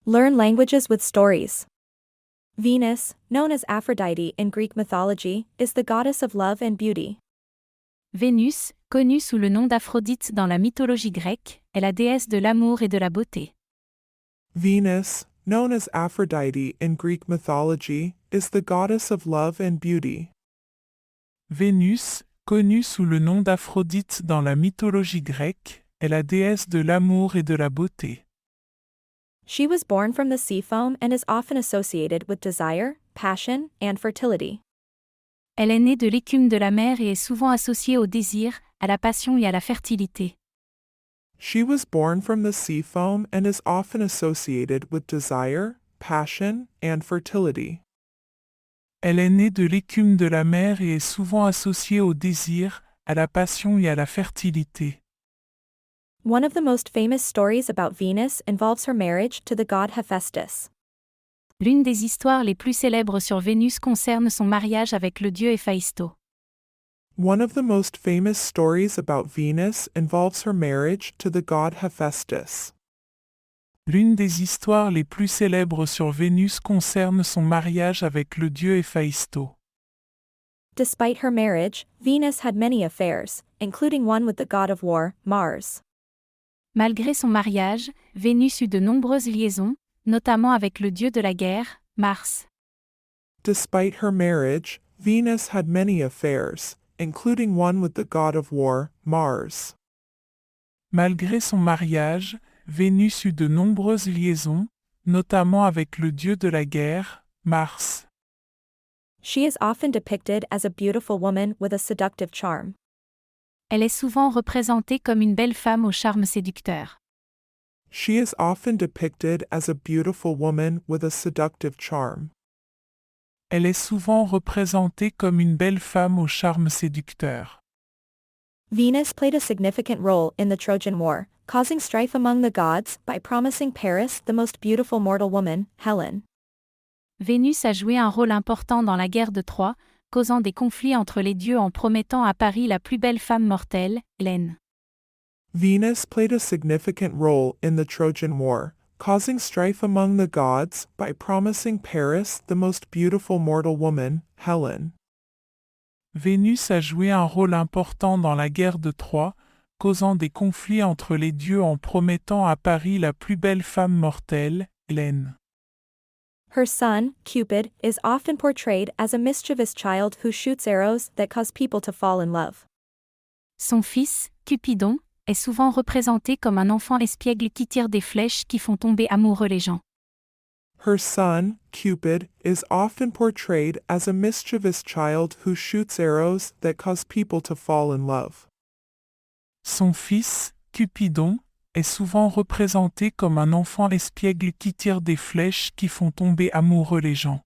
Learn languages with stories. Venus, known as Aphrodite in Greek mythology, is the goddess of love and beauty. Vénus, connue sous le nom d'Aphrodite dans la mythologie grecque, est la déesse de l'amour et de la beauté. Venus, known as Aphrodite in Greek mythology, is the goddess of love and beauty. Vénus, connue sous le nom d'Aphrodite dans la mythologie grecque, est la déesse de l'amour et de la beauté. She was born from the sea foam and is often associated with desire, passion, and fertility. Elle est née de l'écume de la mer et est souvent associée au désir, à la passion et à la fertilité. She was born from the sea foam and is often associated with desire, passion, and fertility. Elle est née de l'écume de la mer et est souvent associée au désir, à la passion et à la fertilité. One of the most famous stories about Venus involves her marriage to the god Hephaestus. L'une des histoires les plus célèbres sur Vénus concerne son mariage avec le dieu Héphaïsto. One of the most famous stories about Venus involves her marriage to the god Hephaestus. L'une des histoires les plus célèbres sur Vénus concerne son mariage avec le dieu Héphaïsto. Despite her marriage, Venus had many affairs, including one with the god of war, Mars. Malgré son mariage, Vénus eut de nombreuses liaisons, notamment avec le dieu de la guerre, Mars. Despite her marriage, Venus had many affairs, including one with the god of war, Mars. Malgré son mariage, Vénus eut de nombreuses liaisons, notamment avec le dieu de la guerre, Mars. She is often depicted as a beautiful woman with a seductive charm. Elle est souvent représentée comme une belle femme au charme séducteur. She is often depicted as a beautiful woman with a seductive charm. Elle est souvent représentée comme une belle femme au charme séducteur. Venus played a significant role in the Trojan War, causing strife among the gods by promising Paris the most beautiful mortal woman, Helen. Vénus a joué un rôle important dans la guerre de Troie, causant des conflits entre les dieux en promettant à Paris la plus belle femme mortelle, Hélène. Venus played a significant role in the Trojan War, causing strife among the gods by promising Paris the most beautiful mortal woman, Helen. Vénus a joué un rôle important dans la guerre de Troie, causant des conflits entre les dieux en promettant à Paris la plus belle femme mortelle, Hélène. Her son, Cupid, is often portrayed as a mischievous child who shoots arrows that cause people to fall in love. Son fils, Cupidon, est souvent représenté comme un enfant espiègle qui tire des flèches qui font tomber amoureux les gens. Her son, Cupid, is often portrayed as a mischievous child who shoots arrows that cause people to fall in love. Son fils, Cupidon, est souvent représenté comme un enfant espiègle qui tire des flèches qui font tomber amoureux les gens.